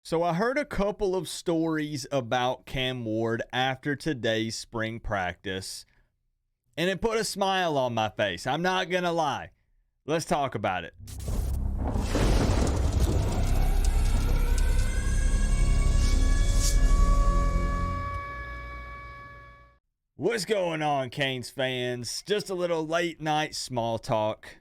So I heard a couple of stories about Cam Ward after today's spring practice, and it put a smile on my face. I'm not going to lie. Let's talk about it. What's going on, Canes fans? Just a little late night small talk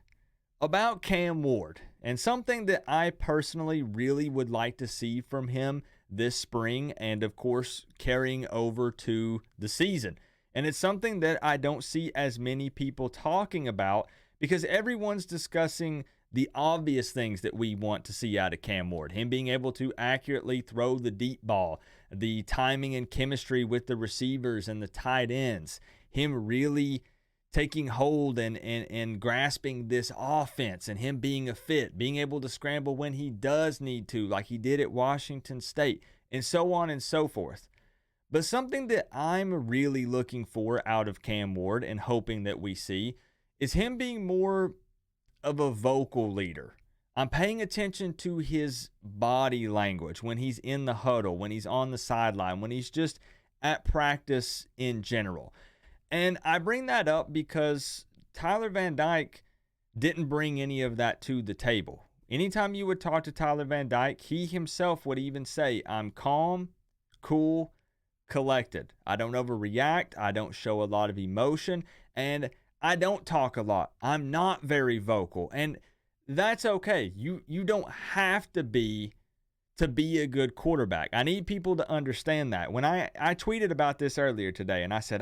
about Cam Ward and something that I personally really would like to see from him this spring and, of course, carrying over to the season. And it's something that I don't see as many people talking about because everyone's discussing the obvious things that we want to see out of Cam Ward. Him being able to accurately throw the deep ball, the timing and chemistry with the receivers and the tight ends, him really taking hold and grasping this offense, and him being a fit, being able to scramble when he does need to, like he did at Washington State, and so on and so forth. But something that I'm really looking for out of Cam Ward and hoping that we see is him being more of a vocal leader. I'm paying attention to his body language when he's in the huddle, when he's on the sideline, when he's just at practice in general. And I bring that up because Tyler Van Dyke didn't bring any of that to the table. Anytime you would talk to Tyler Van Dyke, he himself would even say, I'm calm, cool, collected. I don't overreact. I don't show a lot of emotion, and I don't talk a lot. I'm not very vocal, and that's okay. You don't have to be a good quarterback. I need people to understand that. When I tweeted about this earlier today, and I said,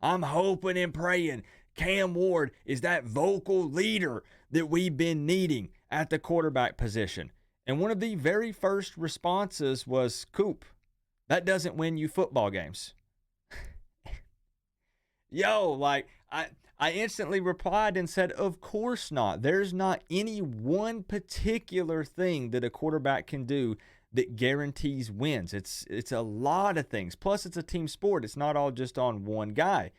I'm hoping and praying Cam Ward is that vocal leader that we've been needing at the quarterback position. And one of the very first responses was, Coop, that doesn't win you football games. I instantly replied and said, of course not. There's not any one particular thing that a quarterback can do that guarantees wins. It's a lot of things. Plus, it's a team sport. It's not all just on one guy.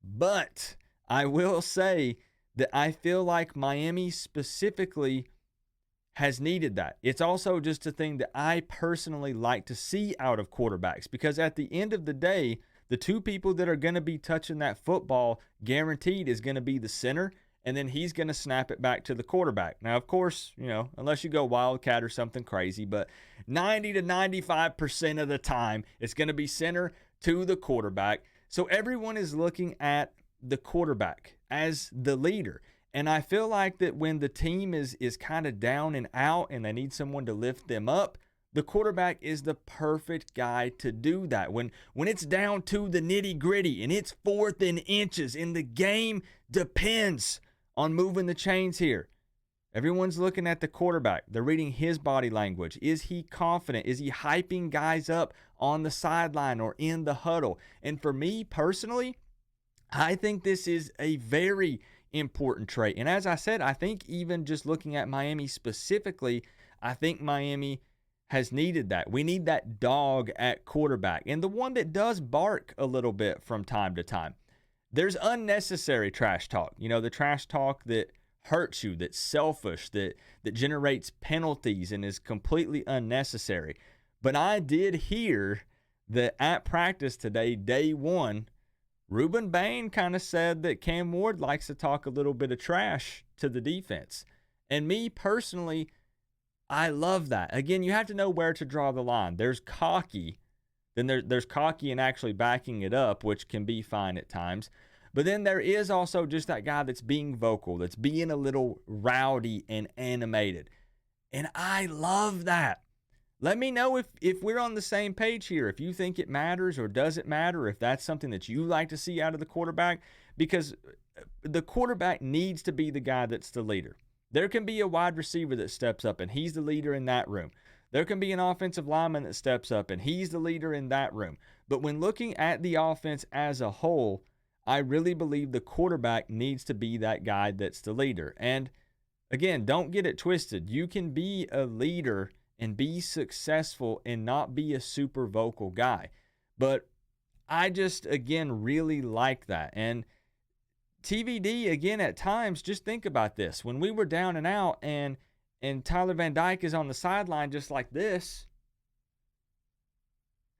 But I will say that I feel like Miami specifically has needed that. It's also just a thing that I personally like to see out of quarterbacks, because at the end of the day, the two people that are going to be touching that football guaranteed is going to be the center, and then he's going to snap it back to the quarterback. Now, of course, unless you go Wildcat or something crazy, but 90 to 95% of the time, it's going to be center to the quarterback. So everyone is looking at the quarterback as the leader. And I feel like that when the team is kind of down and out and they need someone to lift them up, the quarterback is the perfect guy to do that. When it's down to the nitty gritty and it's 4th and inches and the game depends on moving the chains here, everyone's looking at the quarterback. They're reading his body language. Is he confident? Is he hyping guys up on the sideline or in the huddle? And for me personally, I think this is a very important trait. And as I said, I think even just looking at Miami specifically, I think Miami has needed that. We need that dog at quarterback, and the one that does bark a little bit from time to time. There's unnecessary trash talk. The trash talk that hurts you, that's selfish, that generates penalties and is completely unnecessary. But I did hear that at practice today, day one, Ruben Bain kind of said that Cam Ward likes to talk a little bit of trash to the defense. And me personally, I love that. Again, you have to know where to draw the line. There's cocky, then there's cocky and actually backing it up, which can be fine at times. But then there is also just that guy that's being vocal, that's being a little rowdy and animated. And I love that. Let me know if we're on the same page here, if you think it matters or doesn't matter, if that's something that you like to see out of the quarterback, because the quarterback needs to be the guy that's the leader. There can be a wide receiver that steps up and he's the leader in that room. There can be an offensive lineman that steps up and he's the leader in that room. But when looking at the offense as a whole, I really believe the quarterback needs to be that guy that's the leader. And again, don't get it twisted. You can be a leader and be successful and not be a super vocal guy. But I just, again, really like that. And TVD, again, at times, just think about this. When we were down and out and Tyler Van Dyke is on the sideline just like this,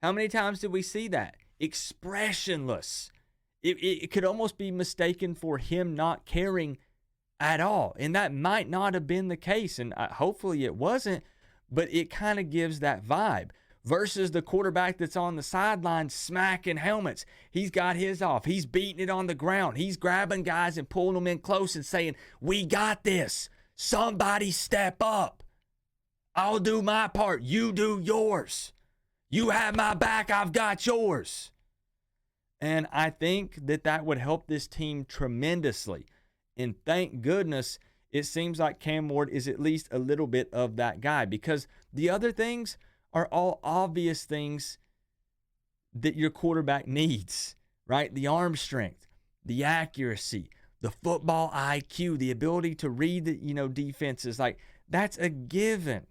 How many times did we see that? Expressionless. It could almost be mistaken for him not caring at all. And that might not have been the case. And hopefully it wasn't, but it kind of gives that vibe. Versus the quarterback that's on the sideline smacking helmets. He's got his off. He's beating it on the ground. He's grabbing guys and pulling them in close and saying, we got this. Somebody step up. I'll do my part. You do yours. You have my back. I've got yours. And I think that would help this team tremendously. And thank goodness it seems like Cam Ward is at least a little bit of that guy, because the other things are all obvious things that your quarterback needs, right? The arm strength, the accuracy, the football IQ, the ability to read the, defenses. Like, that's a given.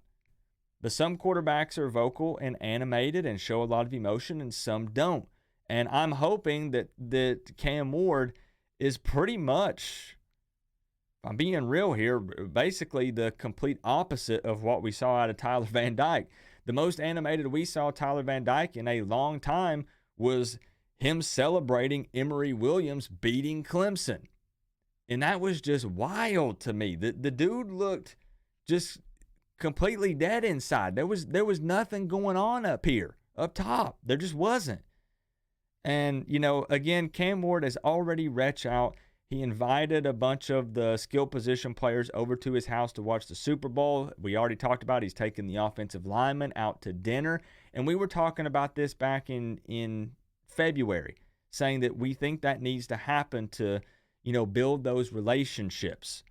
But some quarterbacks are vocal and animated and show a lot of emotion, and some don't. And I'm hoping that Cam Ward is pretty much, I'm being real here, basically the complete opposite of what we saw out of Tyler Van Dyke. The most animated we saw Tyler Van Dyke in a long time was him celebrating Emory Williams beating Clemson. And that was just wild to me. The dude looked just completely dead inside. There was nothing going on up here, up top. There just wasn't. And, again, Cam Ward has already reached out. He invited a bunch of the skill position players over to his house to watch the Super Bowl. We already talked about he's taking the offensive lineman out to dinner. And we were talking about this back in February, saying that we think that needs to happen to, build those relationships.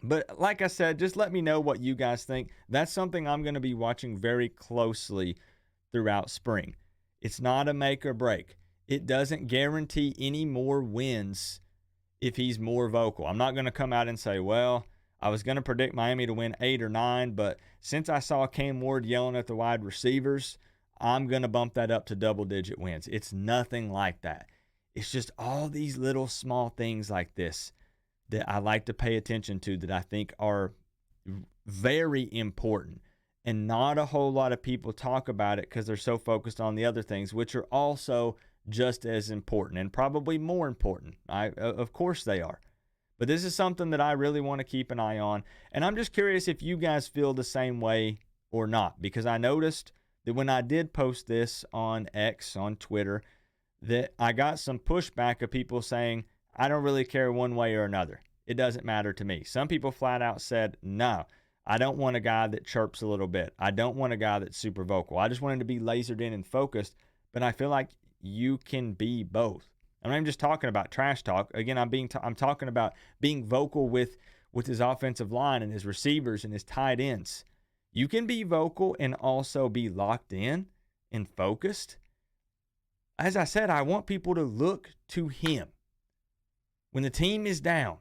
But like I said, just let me know what you guys think. That's something I'm going to be watching very closely throughout spring. It's not a make or break. It doesn't guarantee any more wins if he's more vocal. I'm not going to come out and say, well, I was going to predict Miami to win 8 or 9, but since I saw Cam Ward yelling at the wide receivers, I'm going to bump that up to double-digit wins. It's nothing like that. It's just all these little small things like this that I like to pay attention to that I think are very important. And not a whole lot of people talk about it because they're so focused on the other things, which are also just as important and probably more important. Of course they are. But this is something that I really want to keep an eye on. And I'm just curious if you guys feel the same way or not, because I noticed that when I did post this on X, on Twitter, that I got some pushback of people saying, I don't really care one way or another. It doesn't matter to me. Some people flat out said, no, I don't want a guy that chirps a little bit. I don't want a guy that's super vocal. I just want him to be lasered in and focused. But I feel like you can be both. And I'm just talking about trash talk. Again, I'm talking about being vocal with his offensive line and his receivers and his tight ends. You can be vocal and also be locked in and focused. As I said, I want people to look to him. When the team is down,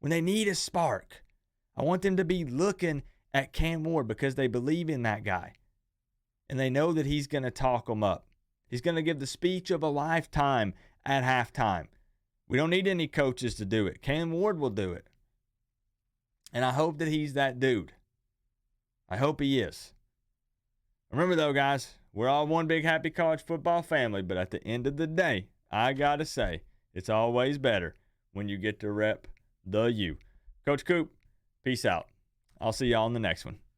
when they need a spark, I want them to be looking at Cam Ward because they believe in that guy. And they know that he's going to talk them up. He's going to give the speech of a lifetime at halftime. We don't need any coaches to do it. Cam Ward will do it. And I hope that he's that dude. I hope he is. Remember, though, guys, we're all one big happy college football family. But at the end of the day, I got to say, it's always better when you get to rep the U. Coach Coop, peace out. I'll see y'all in the next one.